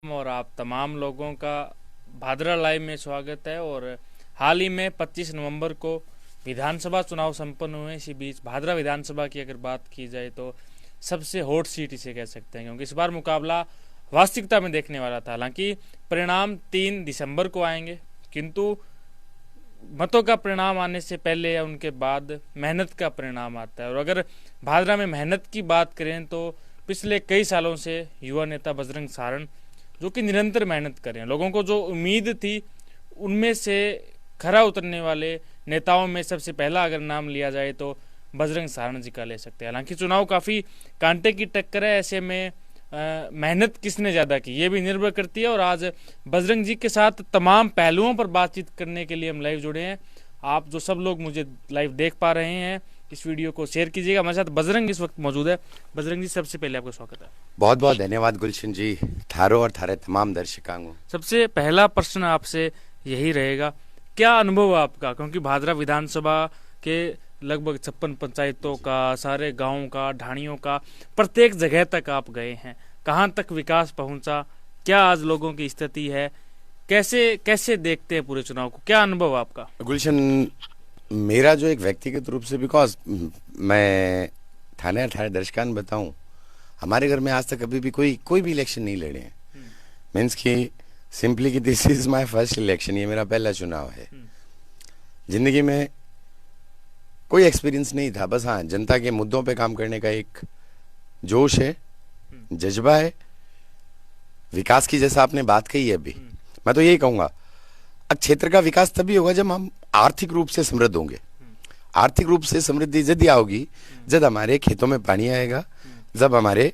और आप तमाम लोगों का भादरा लाइव में स्वागत है। और हाल ही में 25 नवंबर को विधानसभा चुनाव संपन्न हुए। इसी बीच भादरा विधानसभा की अगर बात की जाए तो सबसे हॉट सीट इसे कह सकते हैं, क्योंकि इस बार मुकाबला वास्तविकता में देखने वाला था। हालांकि परिणाम 3 दिसंबर को आएंगे, किंतु मतों का परिणाम आने से पहले या उनके बाद मेहनत का परिणाम आता है। और अगर भादरा में मेहनत की बात करें तो पिछले कई सालों से युवा नेता बजरंग सारण जो कि निरंतर मेहनत कर रहे हैं, लोगों को जो उम्मीद थी उनमें से खरा उतरने वाले नेताओं में सबसे पहला अगर नाम लिया जाए तो बजरंग सारण जी का ले सकते हैं। हालांकि चुनाव काफ़ी कांटे की टक्कर है, ऐसे में मेहनत किसने ज़्यादा की ये भी निर्भर करती है। और आज बजरंग जी के साथ तमाम पहलुओं पर बातचीत करने के लिए हम लाइव जुड़े हैं। आप जो सब लोग मुझे लाइव देख पा रहे हैं, इस वीडियो को शेयर कीजिएगा। हमारे साथ बजरंग इस वक्त मौजूद है। बजरंग जी, सबसे पहले आपका स्वागत है। बहुत बहुत धन्यवाद गुलशन जी, थारो और थारे तमाम दर्शकों को। सबसे पहला प्रश्न आपसे यही रहेगा, क्या अनुभव आपका, क्योंकि भादरा विधानसभा के लगभग 56 पंचायतों का, सारे गांवों का, ढाणियों का, प्रत्येक जगह तक आप गए हैं, कहां तक विकास पहुंचा, क्या आज लोगों की स्थिति है, कैसे कैसे देखते हैं पूरे चुनाव को, क्या अनुभव आपका? गुलशन, मेरा जो एक व्यक्तिगत रूप से, बिकॉज मैं थाने अठारह दर्शकान बताऊं, हमारे घर में आज तक कभी भी कोई भी इलेक्शन नहीं लड़े हैं। मीन्स की सिंपली कि this is my first election, ये मेरा पहला चुनाव है। जिंदगी में कोई एक्सपीरियंस नहीं था, बस हाँ जनता के मुद्दों पे काम करने का एक जोश है, जज्बा है, विकास की जैसा आपने बात कही है अभी। मैं तो यही कहूंगा, अब क्षेत्र का विकास तभी होगा जब हम आर्थिक रूप से समृद्ध होंगे। आर्थिक रूप से समृद्धि जब आओगी जब हमारे खेतों में पानी आएगा, जब हमारे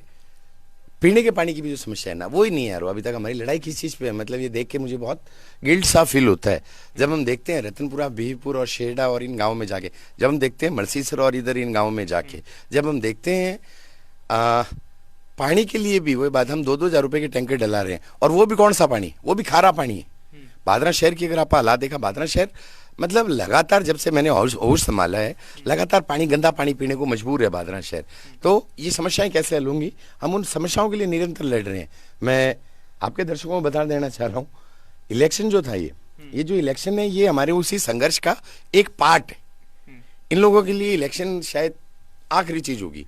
पीने के पानी की भी जो समस्या है ना, वो ही नहीं है। अभी तक हमारी लड़ाई किस चीज पे है, मतलब ये देख के मुझे बहुत गिल्ट सा फील होता है जब हम देखते हैं रतनपुरा, बीहपुर और शेरडा और इन गाँव में जाके, जब हम देखते हैं मरसीसर और इधर इन गाँव में जाके, जब हम देखते हैं पानी के लिए भी वही बात, हम 2-2 हज़ार रुपए के टैंकर डला रहे हैं, और वो भी कौन सा पानी, वो भी खारा पानी है। भादरा शहर की अगर आप हालात देखा, भादरा शहर मतलब लगातार जब से मैंने होश संभाला है, लगातार गंदा पानी पीने को मजबूर है भादरा शहर। तो ये समस्याएं कैसे हल होंगी, हम उन समस्याओं के लिए निरंतर लड़ रहे हैं। मैं आपके दर्शकों को बता देना चाह रहा हूँ, इलेक्शन जो था ये जो इलेक्शन है, ये हमारे उसी संघर्ष का एक पार्ट है। इन लोगों के लिए इलेक्शन शायद आखिरी चीज होगी,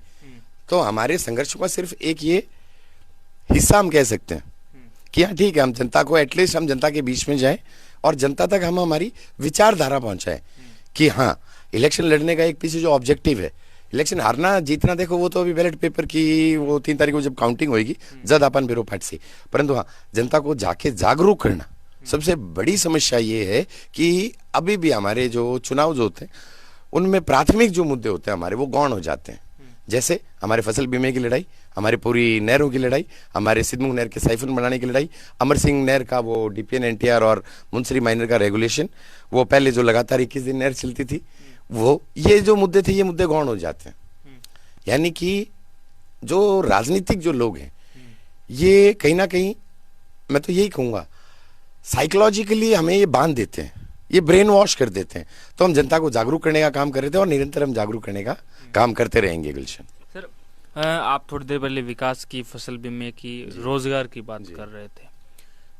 तो हमारे संघर्ष का सिर्फ एक ये हिस्सा हम कह सकते हैं कि हाँ ठीक है, हम जनता को एटलीस्ट हम जनता के बीच में जाएं और जनता तक हम हमारी विचारधारा पहुंचाएं कि हाँ इलेक्शन लड़ने का एक पीछे जो ऑब्जेक्टिव है, इलेक्शन हारना जीतना देखो वो तो अभी बैलेट पेपर की वो 3 तारीख को जब काउंटिंग होगी जब अपन बिरो फट सी, परंतु हाँ जनता को जाके जागरूक करना सबसे बड़ी समस्या ये है कि अभी भी हमारे जो चुनाव जो होते हैं उनमें प्राथमिक जो मुद्दे होते हैं हमारे, वो गौण हो जाते हैं। जैसे हमारे फसल बीमे की लड़ाई, हमारे पूरी नहरों की लड़ाई, हमारे सिद्धमुख नहर के साइफन बनाने की लड़ाई, अमर सिंह नहर का वो डीपीएन एनटीआर और मुंसरी माइनर का रेगुलेशन, वो पहले जो लगातार 21 दिन नहर चलती थी, वो ये जो मुद्दे थे ये मुद्दे गौण हो जाते हैं। यानी कि जो राजनीतिक जो लोग हैं ये कहीं ना कहीं, मैं तो यही कहूँगा, साइकोलॉजिकली हमें ये बांध देते हैं, ये ब्रेन वॉश कर देते हैं। तो हम जनता को जागरूक करने का काम कर रहे थे और निरंतर हम जागरूक करने का काम करते रहेंगे। गुलशन सर, आप थोड़ी देर पहले विकास की, फसल बीमे की, रोजगार की बात कर रहे थे।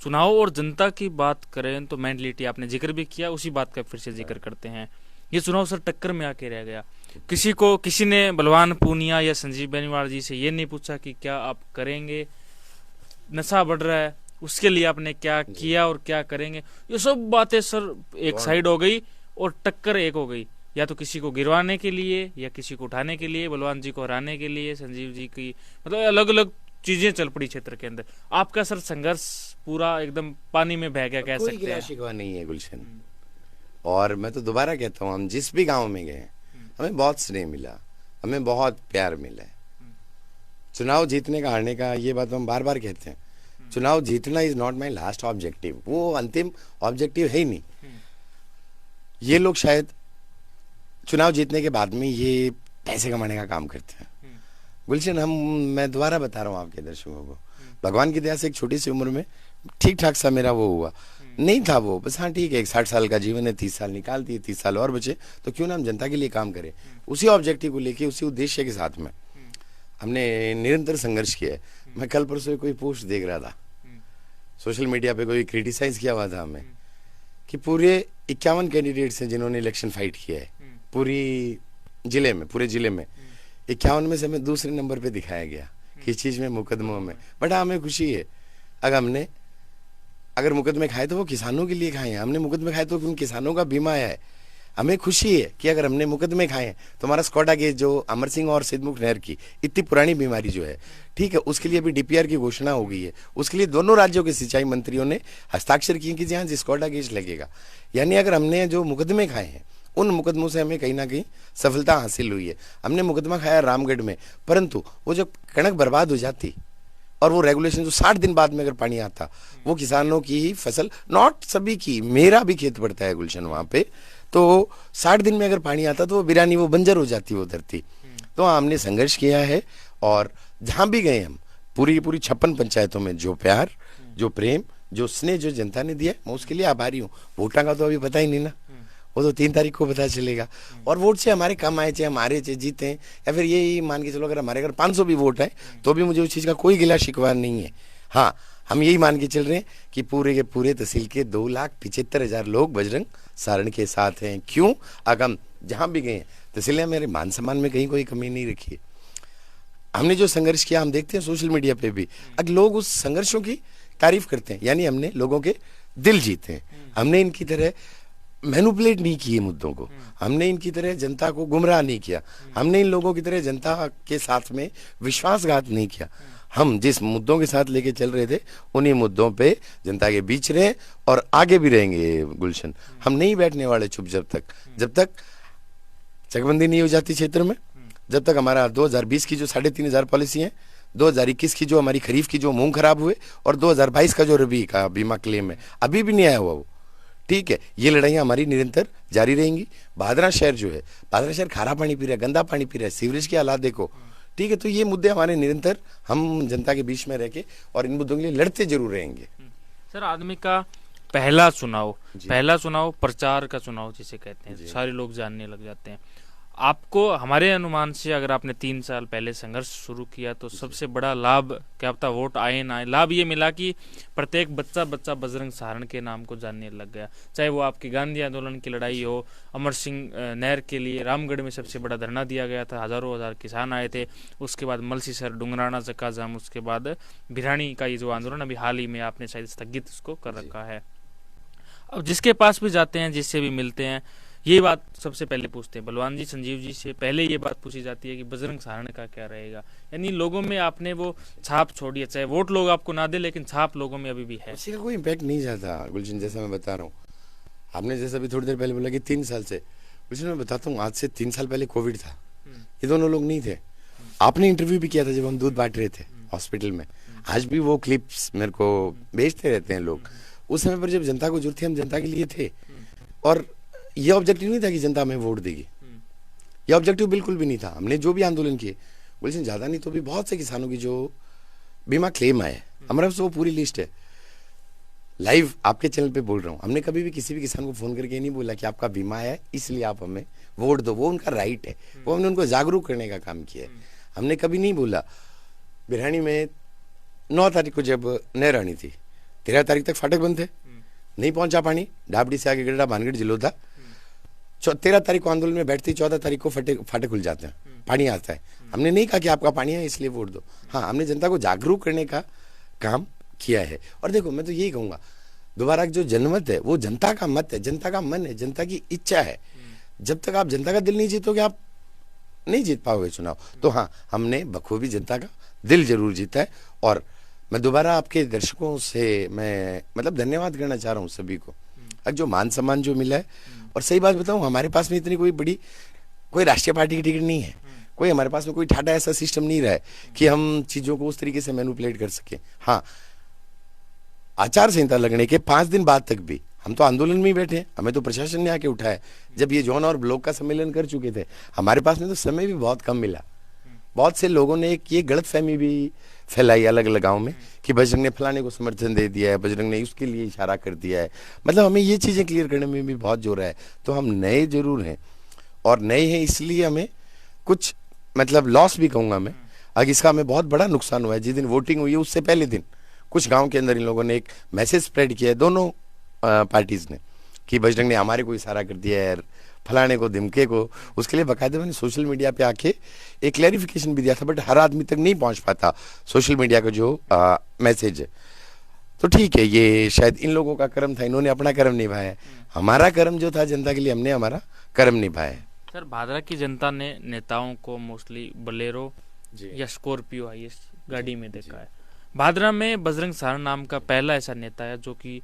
चुनाव और जनता की बात करें तो मेंटलिटी आपने जिक्र भी किया, उसी बात का फिर से जिक्र करते हैं। ये चुनाव सर टक्कर में आके रह गया। किसी ने बलवान पूनिया या संजीव बेनीवाल जी से ये नहीं पूछा कि क्या आप करेंगे, नशा बढ़ रहा है उसके लिए आपने क्या किया और क्या करेंगे। ये सब बातें सर एक साइड हो गई और टक्कर एक हो गई, या तो किसी को गिरवाने के लिए या किसी को उठाने के लिए, बलवान जी को हराने के लिए, संजीव जी की, मतलब अलग अलग चीजें चल पड़ी क्षेत्र के अंदर। आपका सर संघर्ष पूरा एकदम पानी में बह गया, कह सकते हैं। शिकवा नहीं है गुलशन, और मैं तो दोबारा कहता हूँ, हम जिस भी गांव में गए हमें बहुत स्नेह मिला, हमें बहुत प्यार मिला है। चुनाव जीतने का हारने का ये बात हम बार बार कहते हैं, चुनाव जीतना is not my last objective, वो अंतिम ऑब्जेक्टिव है ही नहीं। ये लोग शायद चुनाव जीतने के बाद में ये पैसे कमाने का काम करते हैं। गुलशन, मैं दोबारा बता रहा हूँ आपके दर्शकों को, भगवान की दया से एक छोटी सी उम्र में ठीक ठाक सा मेरा वो हुआ नहीं था वो, बस हाँ ठीक है, एक 60 साल का जीवन है, 30 साल निकाल दिए, 30 साल और बचे, तो क्यों ना हम जनता के लिए काम करें। उसी ऑब्जेक्टिव को लेके, उसी उद्देश्य के साथ में हमने निरंतर संघर्ष किया है। मैं कल परसों कोई पोस्ट देख रहा था सोशल मीडिया पे कोई क्रिटिसाइज किया हुआ था हमें कि पूरे 51 कैंडिडेट्स हैं जिन्होंने इलेक्शन फाइट किया है पूरे जिले में 51 में से हमें दूसरे नंबर पे दिखाया गया किस चीज में, मुकदमों में। बट हमें खुशी है अगर मुकदमे खाए तो वो किसानों के लिए खाए हैं, हमने मुकदमे खाए तो उन किसानों का बीमा आया है। हमें खुशी है कि अगर हमने मुकदमे खाए हैं तो हमारा स्कॉडा केस जो अमर सिंह और सिद्धमुख नहर की इतनी पुरानी बीमारी जो है, ठीक है, उसके लिए अभी डीपीआर की घोषणा हो गई है। उसके लिए दोनों राज्यों के सिंचाई मंत्रियों ने हस्ताक्षर किए कि जहाँ स्कॉडा केस लगेगा। यानी अगर हमने जो मुकदमे खाए हैं उन मुकदमों से हमें कहीं ना कहीं सफलता हासिल हुई है। हमने मुकदमा खाया रामगढ़ में, परंतु वो जब कणक बर्बाद हो जाती और वो रेगुलेशन जो 60 दिन बाद में अगर पानी आता, वो किसानों की ही फसल, नॉट सभी की, मेरा भी खेत पड़ता है गुलशन वहां पे, तो 60 दिन में अगर पानी आता तो वो बिरानी, वो बंजर हो जाती वो धरती। तो हमने संघर्ष किया है और जहां भी गए हम पूरी 56 पंचायतों में जो प्यार, जो प्रेम, जो स्नेह जो जनता ने दिया, मैं उसके लिए आभारी हूँ। वोटा का तो अभी पता ही नहीं ना, वो तो 3 तारीख को पता चलेगा। और वोट से हमारे कम आए, चाहे हमारे चाहे जीते हैं, या फिर यही मान के चलो अगर हमारे अगर 500 भी वोट है तो भी मुझे उस चीज़ का कोई गिला शिकवा नहीं है। हाँ, हम यही मान के चल रहे हैं कि पूरे के पूरे तहसील के 2,75,000 लोग बजरंग सारण के साथ हैं। क्यों? अगर हम जहाँ भी गए हैं तहसील मेरे मान सम्मान में कहीं कोई कमी नहीं रखी है। हमने जो संघर्ष किया, हम देखते हैं सोशल मीडिया पे भी, अगर लोग उस संघर्षों की तारीफ करते हैं, यानी हमने लोगों के दिल जीते हैं। हमने इनकी तरह मैनिपुलेट नहीं किए मुद्दों को, हमने इनकी तरह जनता को गुमराह नहीं किया, हमने इन लोगों की तरह जनता के साथ में विश्वासघात नहीं किया। हम जिस मुद्दों के साथ लेके चल रहे थे उन्हीं मुद्दों पे जनता के बीच रहे और आगे भी रहेंगे गुलशन। हम नहीं बैठने वाले चुप जब तक चकबंदी नहीं हो जाती क्षेत्र में, जब तक हमारा 2020 की जो 3,500 पॉलिसी है, 2021 की जो हमारी खरीफ की जो मूंग खराब हुए और 2022 का जो रबी का बीमा क्लेम है अभी भी नहीं आया हुआ वो, ठीक है, ये लड़ाइयाँ हमारी निरंतर जारी रहेंगी। भादरा शहर जो है, भादरा शहर खारा पानी पी रहा है, गंदा पानी पी रहा है, सीवरेज के हालात देखो, ठीक है, तो ये मुद्दे हमारे निरंतर, हम जनता के बीच में रह के और इन मुद्दों के लिए लड़ते जरूर रहेंगे। सर, आदमी का पहला चुनाव प्रचार का चुनाव जिसे कहते हैं, सारे लोग जानने लग जाते हैं। आपको हमारे अनुमान से, अगर आपने 3 साल पहले संघर्ष शुरू किया तो सबसे बड़ा लाभ, क्या पता वोट आए ना आए, लाभ ये मिला कि प्रत्येक बच्चा बजरंग सहारण के नाम को जानने लग गया। चाहे वो आपकी गांधी आंदोलन की लड़ाई हो, अमर सिंह नहर के लिए रामगढ़ में सबसे बड़ा धरना दिया गया था, हजार किसान आए थे, उसके बाद मलसीसर, डुंगराना, चक्काजाम, उसके बाद भिरानी का ये जो आंदोलन अभी हाल ही में आपने शायद स्थगित उसको कर रखा है। अब जिसके पास भी जाते हैं, जिससे भी मिलते हैं, ये बात सबसे पहले पूछते हैं। बलवान जी, संजीव जी से पहले ये बात पूछी जाती है कि बजरंग सहारण का क्या रहेगा। यानी लोगों में आपने वो छाप छोड़ी है, चाहे वोट लोग आपको ना दे, लेकिन छाप लोगों में अभी भी है। उसी का कोई इम्पैक्ट नहीं जाता गुलशन, जैसा मैं बता रहा हूँ। आपने जैसा भी थोड़ी देर पहले बोला कि 3 साल से, गुलशन मैं बताता हूँ, आज से 3 साल पहले कोविड था, ये दोनों लोग नहीं थे। आपने इंटरव्यू भी किया था जब हम दूध बांट रहे थे हॉस्पिटल में, आज भी वो क्लिप्स मेरे को भेजते रहते हैं लोग। उस समय पर जब जनता को जरूरत थी, हम जनता के लिए थे, और ये ऑब्जेक्टिव नहीं था कि जनता हमें वोट देगी, ये ऑब्जेक्टिव बिल्कुल भी नहीं था। हमने जो भी आंदोलन किए, बोले ज्यादा नहीं तो भी बहुत से किसानों की जो बीमा क्लेम आए, हमारे पास वो पूरी लिस्ट है। लाइव आपके चैनल पे बोल रहा हूँ, हमने कभी भी किसी भी किसान को फोन करके नहीं बोला कि आपका बीमा है इसलिए आप हमें वोट दो, वो उनका राइट है, वो हमने उनको जागरूक करने का काम किया है। हमने कभी नहीं बोला। बिरहानी में 9 तारीख को जब नहर आनी थी, 13 तारीख तक फाटक बंद थे, नहीं पहुंचा पानी, डाबडी से आगे गढ़ा, भानगढ़, जिलोदा। 13 तारीख को आंदोलन में बैठती, 14 तारीख को फाटक खुल जाते हैं, पानी आता है। हमने नहीं कहा कि आपका पानी है इसलिए वोट दो। हाँ, हमने जनता को जागरूक करने का काम किया है। और देखो, मैं तो यही कहूंगा, दोबारा जो जनमत है वो जनता का मत है, जनता का मन है, जनता की इच्छा है। जब तक आप जनता का दिल नहीं जीतोगे, आप नहीं जीत पाओगे चुनाव। तो हाँ, हमने बखूबी जनता का दिल जरूर जीता है। और मैं दोबारा आपके दर्शकों से मैं मतलब धन्यवाद करना चाह रहा हूँ सभी को, अब जो मान सम्मान जो मिला है। और सही बात बताऊं, हमारे पास में इतनी कोई बड़ी कोई राष्ट्रीय पार्टी की टिकट नहीं है, कोई हमारे पास में कोई ठाटा ऐसा सिस्टम नहीं रहा है कि हम चीजों को उस तरीके से मैनिपुलेट कर सके। हाँ, आचार संहिता लगने के 5 दिन बाद तक भी हम तो आंदोलन में ही बैठे हैं, हमें तो प्रशासन ने आके उठाया। जब ये जोन और ब्लॉक का सम्मेलन कर चुके थे, हमारे पास में तो समय भी बहुत कम मिला। बहुत से लोगों ने एक ये गलतफहमी भी फैलाई अलग अलग गांव में कि बजरंग ने फलाने को समर्थन दे दिया है, बजरंग ने उसके लिए इशारा कर दिया है। मतलब हमें ये चीजें क्लियर करने में भी बहुत जोर है। तो हम नए जरूर हैं, और नए हैं इसलिए हमें कुछ मतलब लॉस भी कहूंगा मैं। अगर इसका हमें बहुत बड़ा नुकसान हुआ है। जिस दिन वोटिंग हुई है उससे पहले दिन कुछ गांव के अंदर इन लोगों ने एक मैसेज स्प्रेड किया है, दोनों पार्टीज ने, कि बजरंग ने हमारे को इशारा कर दिया है, फलाने को धमके को। उसके लिए बाकायदा मैंने सोशल मीडिया पे आके एक क्लैरिफिकेशन भी दिया था, बट हर आदमी तक नहीं पहुंच पाता सोशल मीडिया का जो मैसेज है। तो ठीक है, ये शायद इन लोगों का कर्म था, इन्होंने अपना कर्म निभाया, हमारा कर्म जो था जनता के लिए, हमने हमारा कर्म निभाया। सर, भादरा की जनता ने नेताओं को मोस्टली बलेरो जी। या स्कॉर्पियो हाईएस्ट गाड़ी में देखा है। भादरा में बजरंग सारण नाम का पहला ऐसा नेता है जो कि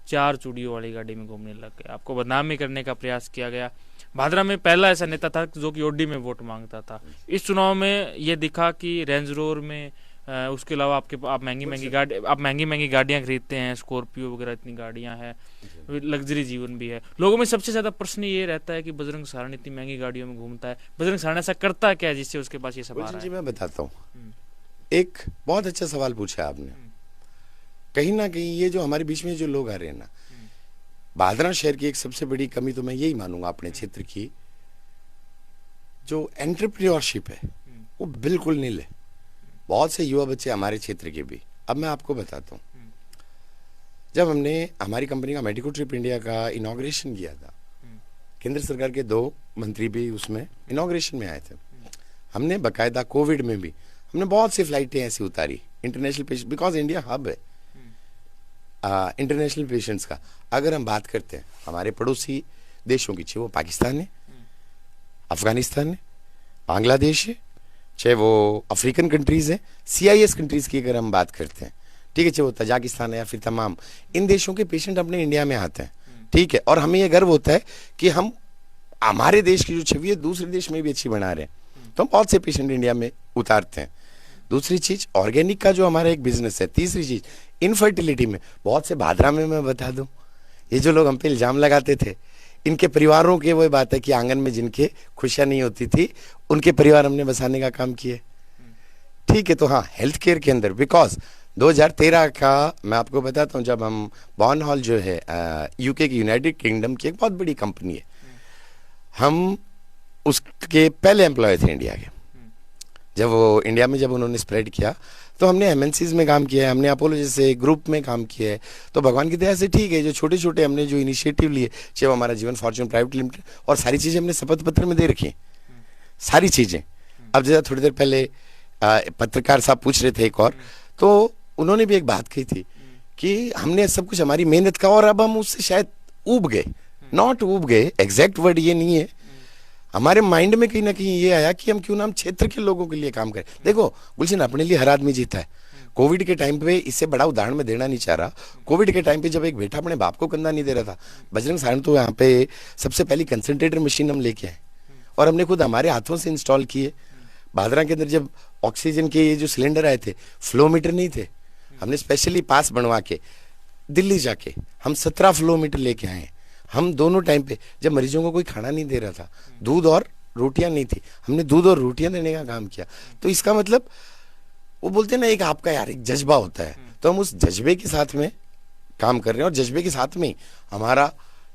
4 चूड़ियों वाली गाड़ी में घूमने लग गया। आपको बदनामी करने का प्रयास किया गया। भादरा में पहला ऐसा नेता था जो कि ओडी में वोट मांगता था। इस चुनाव में ये दिखा कि रेंज रोवर में उसके अलावा आप महंगी महंगी गाड़ियां खरीदते हैं, स्कॉर्पियो वगैरह इतनी गाड़ियां हैं, लग्जरी जीवन भी है। लोगों में सबसे ज्यादा प्रश्न ये रहता है कि बजरंग सारण इतनी महंगी गाड़ियों में घूमता है, बजरंग सारण ऐसा करता है क्या जिससे उसके पास ये सब आ रहा जी है? मैं बताता हूँ, एक बहुत अच्छा सवाल पूछा आपने। कहीं ना कहीं ये जो हमारे बीच में जो लोग आ रहे हैं ना, भादरा शहर की एक सबसे बड़ी कमी तो मैं यही मानूंगा अपने क्षेत्र की, जो एंटरप्रेन्योरशिप है वो बिल्कुल नील है। बहुत से युवा बच्चे हमारे क्षेत्र के भी, अब मैं आपको बताता हूँ, जब हमने हमारी कंपनी का मेडिको ट्रिप इंडिया का इनॉग्रेशन किया था, केंद्र सरकार के 2 मंत्री भी उसमें इनॉग्रेशन में आए थे। हमने बकायदा कोविड में भी हमने बहुत सी फ्लाइटें ऐसी उतारी international patient, because India hub है इंटरनेशनल पेशेंट्स का। अगर हम बात करते हैं हमारे पड़ोसी देशों की, चाहे वो पाकिस्तान है, अफगानिस्तान है, बांग्लादेश है, चाहे वो अफ्रीकन कंट्रीज है, CIS कंट्रीज की अगर हम बात करते हैं, ठीक है, चाहे वो तजाकिस्तान है या फिर तमाम इन देशों के पेशेंट अपने इंडिया में आते हैं, ठीक है। और हमें ये गर्व होता है कि हम हमारे देश की जो छवि है दूसरे देश में भी अच्छी बना रहे हैं, तो हम बहुत से पेशेंट इंडिया में उतारते हैं। दूसरी चीज ऑर्गेनिक का जो हमारा एक बिजनेस है। तीसरी चीज इनफर्टिलिटी में बहुत से, भादरा में मैं बता दूं, ये जो लोग हम पे इल्जाम लगाते थे, इनके परिवारों के वो बात है कि आंगन में जिनके खुशियां नहीं होती थी उनके परिवार हमने बसाने का काम किए, ठीक है। तो हाँ, हेल्थ केयर के अंदर, बिकॉज 2013 का मैं आपको बताता हूँ, जब हम बॉर्न हॉल जो है UK की, यूनाइटेड किंगडम की एक बहुत बड़ी कंपनी है, हम उसके पहले एम्प्लॉय थे इंडिया के। जब वो इंडिया में जब उन्होंने स्प्रेड किया तो हमने MNCs में काम किया है, हमने अपोलो जैसे ग्रुप में काम किया है। तो भगवान की दया से ठीक है, जो छोटे छोटे हमने जो इनिशिएटिव लिए, चाहे हमारा जीवन फॉर्च्यून प्राइवेट लिमिटेड, और सारी चीज़ें हमने शपथ पत्र में दे रखी हैं, सारी चीज़ें। अब जैसा थोड़ी देर पहले पत्रकार साहब पूछ रहे थे एक और, तो उन्होंने भी एक बात कही थी कि हमने सब कुछ हमारी मेहनत का, और अब हम उससे शायद ऊब गए, नॉट ऊब गए, एग्जैक्ट वर्ड ये नहीं है, हमारे माइंड में कहीं ना कहीं ये आया कि हम क्यों ना हम क्षेत्र के लोगों के लिए काम करें। देखो गुलशन, अपने लिए हर आदमी जीता है। कोविड के टाइम पे, इससे बड़ा उदाहरण मैं देना नहीं चाह रहा, कोविड के टाइम पे जब एक बेटा अपने बाप को कंधा नहीं दे रहा था, बजरंग सारण तो यहाँ पे सबसे पहली कंसंट्रेटर मशीन हम लेके आए और हमने खुद हमारे हाथों से इंस्टॉल किए। भादरा के अंदर जब ऑक्सीजन के ये जो सिलेंडर आए थे, फ्लोमीटर नहीं थे, हमने स्पेशली पास बनवा के दिल्ली जाके हम 17 फ्लोमीटर लेके आए। हम दोनों टाइम पे, जब मरीजों को कोई खाना नहीं दे रहा था, दूध और रोटियां नहीं थी, हमने दूध और रोटियां देने का काम किया। तो इसका मतलब वो बोलते हैं ना, एक आपका यार एक जज्बा होता है, तो हम उस जज्बे के साथ में काम कर रहे हैं। और जज्बे के साथ में हमारा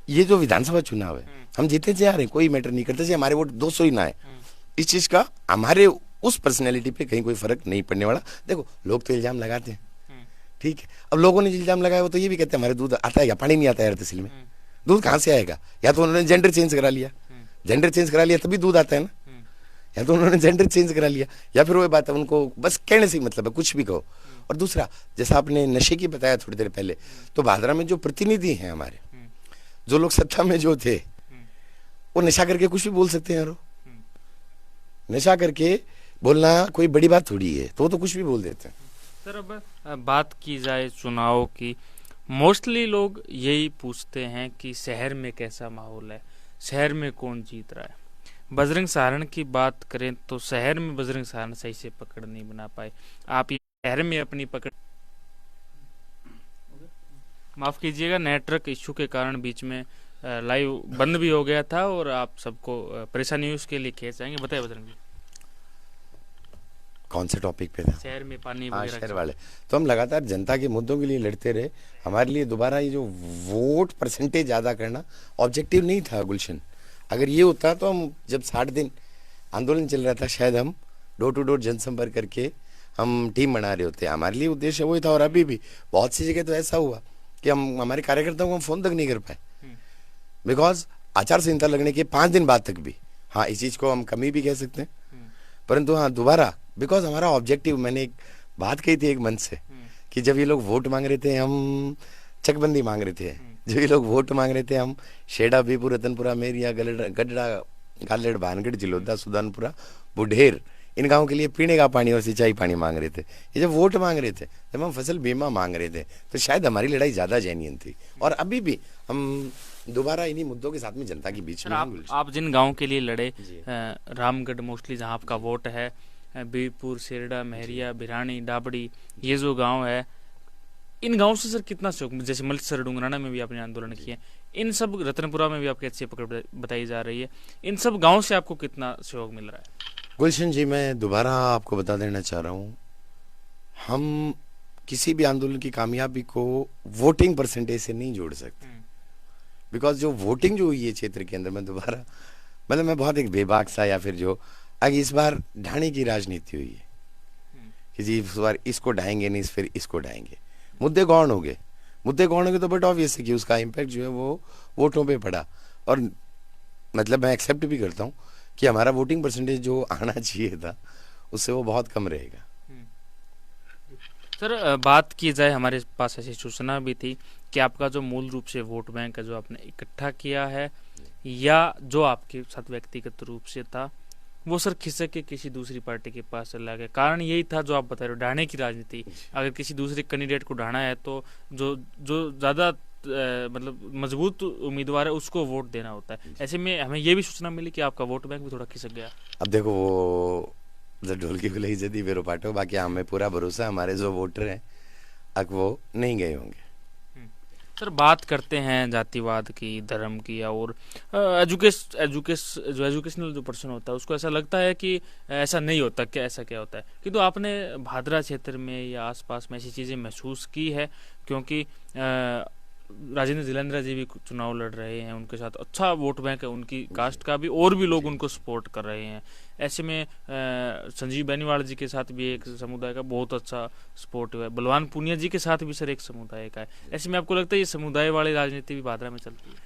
ये जो विधानसभा चुनाव है, हम जीते जा रहे हैं, कोई मैटर नहीं करता, हमारे वोट 200 ही ना है, इस चीज का हमारे उस पर्सनैलिटी पे कहीं कोई फर्क नहीं पड़ने वाला। देखो लोग तो इल्जाम लगाते हैं, ठीक है, अब लोगों ने इल्जाम लगाया वो तो ये भी कहते हैं हमारे दूध आता है या पानी नहीं आता है तहसील में, दूध कहाँ से आएगा? या तो उन्होंने जेंडर चेंज करा लिया, जेंडर चेंज करा लिया तभी दूध आता है ना, या तो उन्होंने जेंडर चेंज करा लिया, या फिर वो बात है उनको बस कहने से ही मतलब है, कुछ भी कहो। और दूसरा, जैसा आपने नशे की बताया थोड़ी देर पहले, तो भादरा में जो प्रतिनिधि हैं हमारे, जो लोग सत्ता में जो थे, वो नशा करके कुछ भी बोल सकते हैं यारो, नशा करके बोलना कोई बड़ी बात थोड़ी है, तो वो तो कुछ भी बोल देते हैं। सर, अब बात की जाए चुनाव की, मोस्टली लोग यही पूछते हैं कि शहर में कैसा माहौल है, शहर में कौन जीत रहा है। बजरंग सारण की बात करें तो शहर में बजरंग सारण सही से पकड़ नहीं बना पाए। आप शहर में अपनी पकड़, माफ कीजिएगा, नेटवर्क इश्यू के कारण बीच में लाइव बंद भी हो गया था और आप सबको परेशानी हुई, उसके लिए खेच जाएंगे। बताइए बजरंग जी, कौन से टॉपिक पे था? शहर में पानी हाँ, वगैरह शहर वाले। तो हम लगातार जनता के मुद्दों के लिए लड़ते रहे। हमारे लिए दोबारा ये जो वोट परसेंटेज ज़्यादा करना ऑब्जेक्टिव नहीं था गुलशन। अगर ये होता तो हम, जब 60 दिन आंदोलन चल रहा था, शायद हम डोर टू डोर जनसंपर्क करके हम टीम बना रहे होते हैं, हमारे लिए उद्देश्य वही था। और अभी भी बहुत सी जगह तो ऐसा हुआ कि हम हमारे कार्यकर्ताओं को हम फोन तक नहीं कर पाए, बिकॉज आचार संहिता लगने के 5 दिन बाद तक भी। हाँ, इस चीज को हम कमी भी कह सकते हैं, परंतु हाँ दोबारा, बिकॉज हमारा ऑब्जेक्टिव, मैंने एक बात कही थी एक मंच से कि जब ये लोग वोट मांग रहे थे हम चकबंदी मांग रहे थे, जब ये लोग वोट मांग रहे थे हम शेडा, बीपुर, रतनपुरा, मेरिया, गडड़ा, गालेड़, भानगढ़, जिलोदा, सुदानपुरा, बुढेर, इन गांवों के लिए पीने का पानी और सिंचाई पानी मांग रहे थे। ये जब वोट मांग रहे थे, जब हम फसल बीमा मांग रहे थे, तो शायद हमारी लड़ाई ज्यादा जेन्युइन थी। और अभी भी हम दोबारा इन्हीं मुद्दों के साथ में जनता के बीच में। आप जिन गाँव के लिए लड़े, रामगढ़ मोस्टली जहाँ आपका वोट है, बीरपुर, सेरडा, महरिया, भिरानी, डाबड़ी, ये जो गांव है, इन गांवों से सर कितना सहयोग, जैसे मलसर, डुंगराना में भी आपने आंदोलन किए, इन सब, रतनपुरा में भी आपकी अच्छी पकड़ बताई जा रही है, इन सब गांवों से आपको कितना सहयोग मिल रहा है? गुलशन जी, मैं दोबारा आपको बता देना चाह रहा हूँ, हम किसी भी आंदोलन की कामयाबी को वोटिंग परसेंटेज से नहीं जोड़ सकते, बिकॉज जो वोटिंग जो हुई है क्षेत्र के अंदर में, दोबारा मतलब मैं बहुत एक बेबाक सा, या फिर जो आगे इस बार ढाने की राजनीति हुई है कि जी इस बार इसको ढाएंगे नहीं, फिर इसको ढाएंगे। मुद्दे गौण हो गए, मुद्दे गौण हो गए तो बट ऑब्वियस है कि उसका इम्पैक्ट जो है वो वोटों पे पड़ा। और मतलब मैं एक्सेप्ट भी करता हूँ कि हमारा वोटिंग परसेंटेज जो आना चाहिए था उससे वो बहुत कम रहेगा। सर, बात की जाए, हमारे पास ऐसी सूचना भी थी कि आपका जो मूल रूप से वोट बैंक है जो आपने इकट्ठा किया है, या जो आपके साथ व्यक्तिगत रूप से था, वो सर खिसक के किसी दूसरी पार्टी के पास चला गया। कारण यही था जो आप बता रहे हो, ढाने की राजनीति। अगर किसी दूसरे कैंडिडेट को ढाना है तो जो ज्यादा मतलब मजबूत उम्मीदवार है उसको वोट देना होता है। ऐसे में हमें ये भी सूचना मिली कि आपका वोट बैंक भी थोड़ा खिसक गया। अब देखो, वो ढोलकी को लही जदी बेरो पाटो, बाकी हमें पूरा भरोसा, हमारे जो वोटर हैं अब वो नहीं गए होंगे। सर, बात करते हैं जातिवाद की, धर्म की, और एजुकेशनल जो पर्सन होता है उसको ऐसा लगता है कि ऐसा नहीं होता, क्या ऐसा क्या होता है, किंतु आपने भादरा क्षेत्र में या आसपास में ऐसी चीज़ें महसूस की है? क्योंकि राजेंद्र जिलेंद्र जी भी चुनाव लड़ रहे हैं, उनके साथ अच्छा वोट बैंक है उनकी कास्ट का भी, और भी लोग उनको सपोर्ट कर रहे हैं। ऐसे में संजीव बेनीवाल जी के साथ भी एक समुदाय का बहुत अच्छा सपोर्ट है, बलवान पूनिया जी के साथ भी सर एक समुदाय का है। ऐसे में आपको लगता है ये समुदाय वाली राजनीति भी भादरा में चलती है?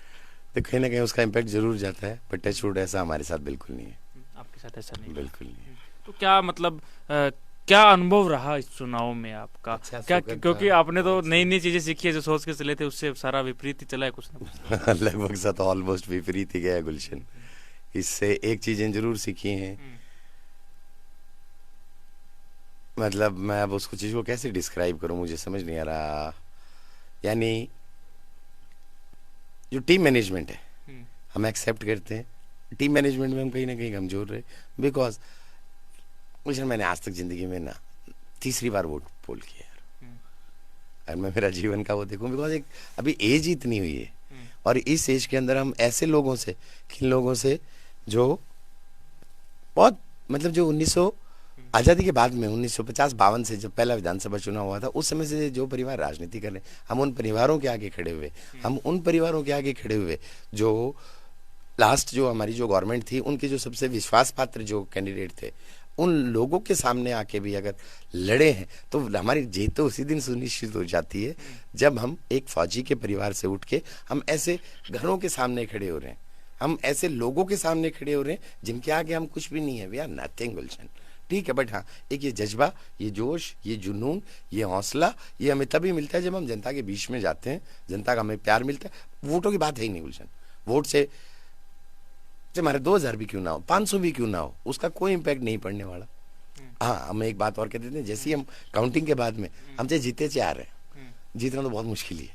तो कहीं ना कहीं उसका इम्पैक्ट जरूर जाता है, बट टचवुड ऐसा हमारे साथ बिल्कुल नहीं है। आपके साथ ऐसा नहीं? बिल्कुल नहीं है। तो क्या मतलब क्या अनुभव रहा इस चुनाव में आपका? अच्छा, क्या, क्योंकि आपने तो नई नई चीजें सीखी है, जो सोच के चले थे उससे सारा विपरीत ही चला है कुछ ना कुछ। लगभग सा तो ऑलमोस्ट विपरीत ही गया गुलशन। इससे एक चीजें जरूर सीखी हैं, मतलब मैं अब उसको चीज को कैसे डिस्क्राइब करूं, मुझे समझ नहीं आ रहा। यानी जो टीम मैनेजमेंट है हम एक्सेप्ट करते हैं, टीम मैनेजमेंट में हम कहीं ना कहीं कमजोर रहे, बिकॉज मुझे, मैंने आज तक जिंदगी में ना 3री बार वोट पोल किया यार, और मैं मेरा जीवन का वो देखूं, बिकॉज एक अभी एज ही इतनी हुई है, और इस एज के अंदर हम ऐसे लोगों से, किन लोगों से जो बहुत मतलब जो 1900 आज़ादी के बाद में 1950-52 से जब पहला विधानसभा चुनाव हुआ था, उस समय से जो परिवार राजनीति कर रहे हैं, हम उन परिवारों के आगे खड़े हुए, हम उन परिवारों के आगे खड़े हुए जो लास्ट जो हमारी जो गवर्नमेंट थी उनके जो सबसे विश्वास पात्र जो कैंडिडेट थे, उन लोगों के सामने आके भी अगर लड़े हैं तो हमारी जीत तो उसी दिन सुनिश्चित हो जाती है जब हम एक फौजी के परिवार से उठ के हम ऐसे घरों के सामने खड़े हो रहे हैं, हम ऐसे लोगों के सामने खड़े हो रहे हैं जिनके आगे हम कुछ भी नहीं है। वी आर नथिंग गुलशन, ठीक है, बट हाँ एक ये जज्बा, ये जोश, ये जुनून, ये हौसला, ये हमें तभी मिलता है जब हम जनता के बीच में जाते हैं, जनता का हमें प्यार मिलता है। वोटों की बात है ही नहीं गुलशन, वोट से हमारे 2000 भी क्यों ना हो, 500 भी क्यों ना हो, उसका कोई इम्पैक्ट नहीं पड़ने वाला। हाँ, हम एक बात और कहते थे, जैसे ही हम काउंटिंग के बाद में हम चाहे जीते चाहे आ रहे हैं, जीतना तो बहुत मुश्किल ही है,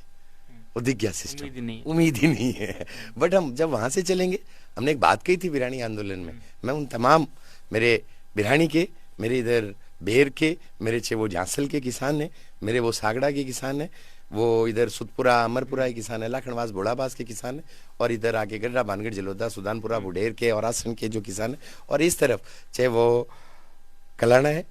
वो दिख गया सिस्टम, उम्मीद ही नहीं है। बट हम जब वहां से चलेंगे, हमने एक बात कही थी बिरानी आंदोलन में, मैं उन तमाम मेरे बिरानी के, मेरे इधर बेर के, मेरे वो जांसल के किसान है, मेरे वो सागड़ा के किसान है, वो इधर सुतपुरा अमरपुरा के किसान है, लाखनवास बोड़ाबास के किसान है, और इधर आगे गड्ढा भानगढ़ जिलोदा सुदानपुरा बुढेर के और आसन के जो किसान है, और इस तरफ चाहे वो कलाना है,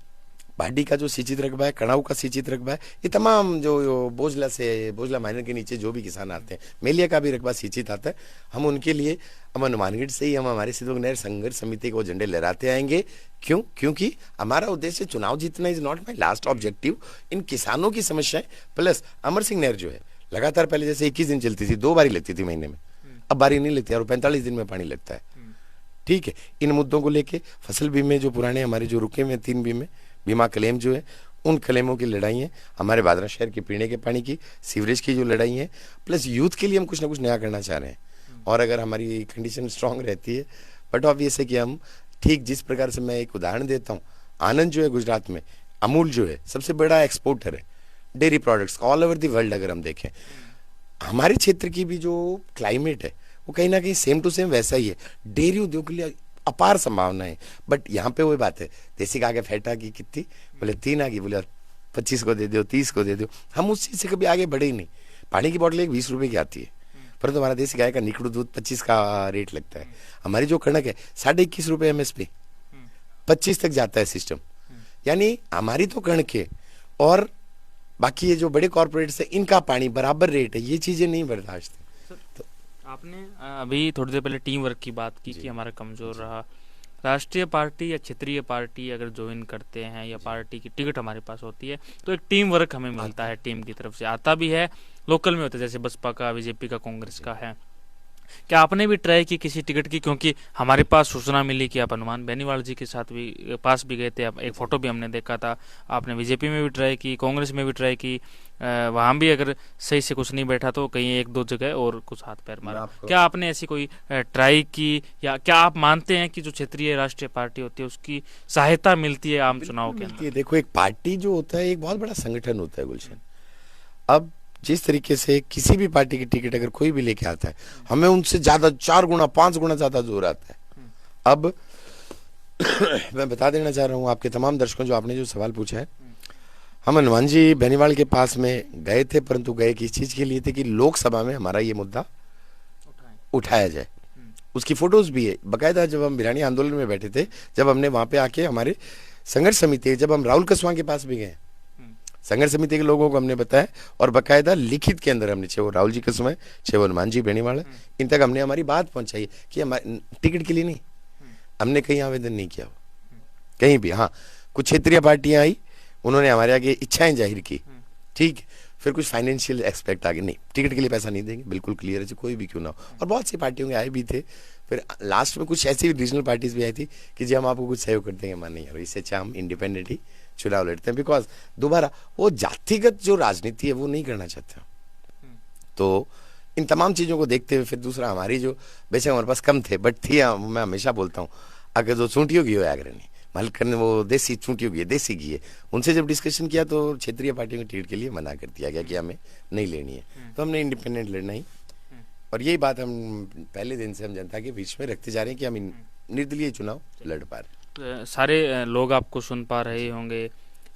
भाटी का जो सिंचित रकबा है, कणाऊ का सिंचित रकबा है, ये तमाम जो बोझला माइनर के नीचे जो भी किसान आते हैं, मेलिया का भी रकबा सिंचित आता है। हम उनके लिए हम हनुमानगढ़ से ही हम हमारे सिद्धों नहर संघर्ष समिति को झंडे लहराते आएंगे। क्योंकि हमारा उद्देश्य चुनाव जीतना is not my last objective. इन किसानों की समस्याएं प्लस अमर सिंह नहर जो है लगातार पहले जैसे 21 दिन चलती थी, 2 बारी लगती थी महीने में, अब बारी नहीं लगती और 45 दिन में पानी लगता है। ठीक है, इन मुद्दों को लेके फसल बीमे जो पुराने हमारे जो रुके हुए 3 बीमा क्लेम जो है, उन क्लेमों की लड़ाई है, हमारे भादरा शहर के पीने के पानी की, सीवरेज की जो लड़ाई है, प्लस यूथ के लिए हम कुछ ना कुछ नया करना चाह रहे हैं। और अगर हमारी कंडीशन स्ट्रांग रहती है, बट ऑब्वियस है कि हम ठीक जिस प्रकार से मैं एक उदाहरण देता हूँ, आनंद जो है गुजरात में, अमूल जो है सबसे बड़ा एक्सपोर्टर है dairy products all over the world. अगर हम देखें हमारे क्षेत्र की भी जो क्लाइमेट है वो कहीं ना कहीं सेम टू सेम वैसा ही है। डेयरी उद्योग के लिए अपार संभावना है, बट यहाँ पे वही बात है, देसी गाय के फैटा की कितनी, बोले 3 आ गई, बोले 25 को दे दो, 30 को दे दो। हम उस चीज से कभी आगे बढ़े ही नहीं। पानी की बोतल 20 रुपए की आती है, परंतु हमारा देसी गाय का निकड़ू दूध 25 का रेट लगता है। हमारी जो कणक है 21.5 रुपए MSP, 25 तक जाता है सिस्टम। यानी हमारी तो कणक है और बाकी ये जो बड़े कॉर्पोरेट्स है इनका पानी बराबर रेट है, ये चीजें नहीं बर्दाश्त है। तो आपने अभी थोड़ी देर पहले टीम वर्क की बात की कि हमारा कमजोर रहा। राष्ट्रीय पार्टी या क्षेत्रीय पार्टी अगर ज्वाइन करते हैं या पार्टी की टिकट हमारे पास होती है तो एक टीम वर्क हमें मिलता है, टीम की तरफ से आता भी है, लोकल में होता है, जैसे बसपा का, बीजेपी का, कांग्रेस का है। क्या आपने भी ट्राई की किसी टिकट की? क्योंकि हमारे पास सूचना मिली कि आप हनुमान बेनीवाल जी के साथ भी पास भी गए थे, एक फोटो भी हमने देखा था। आपने बीजेपी में भी ट्राई की, कांग्रेस में भी ट्राई की, वहां भी अगर सही से कुछ नहीं बैठा तो कहीं 1-2 जगह और कुछ हाथ पैर मारा। क्या आपने ऐसी कोई ट्राई की, या क्या आप मानते हैं कि जो क्षेत्रीय राष्ट्रीय पार्टी होती है उसकी सहायता मिलती है आम चुनाव के अंदर? देखो, एक पार्टी जो होता है एक बहुत बड़ा संगठन होता है गुलशन। अब जिस तरीके से किसी भी पार्टी की टिकट अगर कोई भी लेके आता है, हमें उनसे ज्यादा 4 गुना 5 गुना ज्यादा जोर आता है। अब मैं बता देना चाह रहा हूँ आपके तमाम दर्शकों, जो आपने जो सवाल पूछा है, हम हनुमान जी बेनीवाल के पास में गए थे, परंतु गए किस चीज के लिए थे कि लोकसभा में हमारा ये मुद्दा उठाया जाए। उसकी फोटोज भी है बकायदा। जब हम बिरानी आंदोलन में बैठे थे, जब हमने वहां पे आके हमारे संघर्ष समिति, जब हम राहुल कसवां के पास भी गए, संघर्ष समिति के लोगों को हमने बताया और बकायदा लिखित के अंदर हमने, चाहे वो राहुल जी कसवां, चाहे वो हनुमान जी बेनीवाल है, इन तक हमने हमारी बात पहुंचाई कि हमारे टिकट के लिए नहीं, हमने कहीं आवेदन नहीं किया कहीं भी। हाँ, कुछ क्षेत्रीय पार्टियां आई, उन्होंने हमारे आगे इच्छाएं जाहिर की, ठीक, फिर कुछ फाइनेंशियल एक्सपेक्ट आगे, नहीं टिकट के लिए पैसा नहीं देंगे, बिल्कुल क्लियर है, कोई भी क्यों ना हो। और बहुत सी पार्टियों के आए भी थे। फिर लास्ट में कुछ ऐसी रीजनल पार्टीज भी आई थी कि जी हम आपको कुछ सहयोग कर देंगे, मान नहीं यार, इससे अच्छा हम इंडिपेंडेंट ही चुनाव लड़ते हैं, बिकॉज दोबारा वो जातिगत जो राजनीति है वो नहीं करना चाहते। तो इन तमाम चीजों को देखते हुए फिर दूसरा हमारी जो, बेशक हमारे पास कम थे बट थी, मैं हमेशा बोलता हूँ, अगर जो चूंटियों की हो अग्रणी मालिक ने वो देसी चूंटियों की है, देसी घी है, उनसे जब डिस्कशन किया तो क्षेत्रीय पार्टियों की टिकट के लिए मना कर दिया गया कि हमें नहीं लेनी है। तो हमने इंडिपेंडेंट लड़ना ही, और यही बात हम पहले दिन से हम जनता के बीच में रखते जा रहे हैं कि हम निर्दलीय चुनाव लड़ पा रहे। सारे लोग आपको सुन पा रहे होंगे,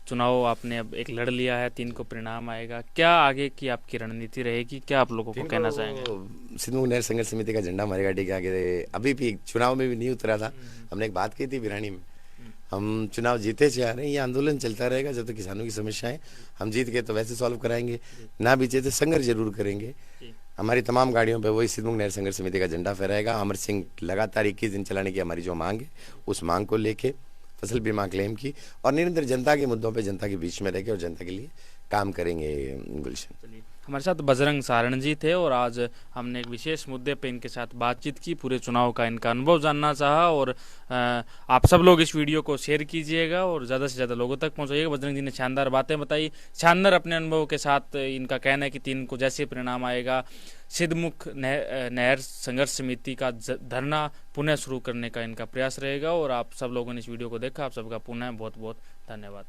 चुनाव आपने अब एक लड़ लिया है, 3 को परिणाम आएगा, क्या आगे की आपकी रणनीति रहेगी, क्या आप लोगों को कहना चाहेंगे? सिद्धू नहर संघर्ष समिति का झंडा हमारी गाड़ी के आगे अभी भी चुनाव में भी नहीं उतरा था। हमने एक बात कही थी बिरानी में, हम चुनाव जीते चाह रहे हैं, ये आंदोलन चलता रहेगा जब तक किसानों की समस्याएं, हम जीत गए तो वैसे सॉल्व कराएंगे, ना भी जीते संघर्ष जरूर करेंगे। हमारी तमाम गाड़ियों पे वही सिद्धू नहर संघर्ष समिति का झंडा फहराएगा। अमर सिंह लगातार 21 दिन चलाने की हमारी जो मांग है, उस मांग को लेके, फसल बीमा क्लेम की, और निरंतर जनता के मुद्दों पे जनता के बीच में रहकर और जनता के लिए काम करेंगे। गुलशन, हमारे साथ बजरंग सारण जी थे और आज हमने एक विशेष मुद्दे पे इनके साथ बातचीत की, पूरे चुनाव का इनका अनुभव जानना चाहा। और आप सब लोग इस वीडियो को शेयर कीजिएगा और ज़्यादा से ज़्यादा लोगों तक पहुंचाइएगा। बजरंग जी ने शानदार बातें बताई, शानदार अपने अनुभव के साथ इनका कहना है कि 3 को जैसे परिणाम आएगा, सिद्धमुख नहर संघर्ष समिति का धरना पुनः शुरू करने का इनका प्रयास रहेगा। और आप सब लोगों ने इस वीडियो को देखा, आप सबका पुनः बहुत बहुत धन्यवाद।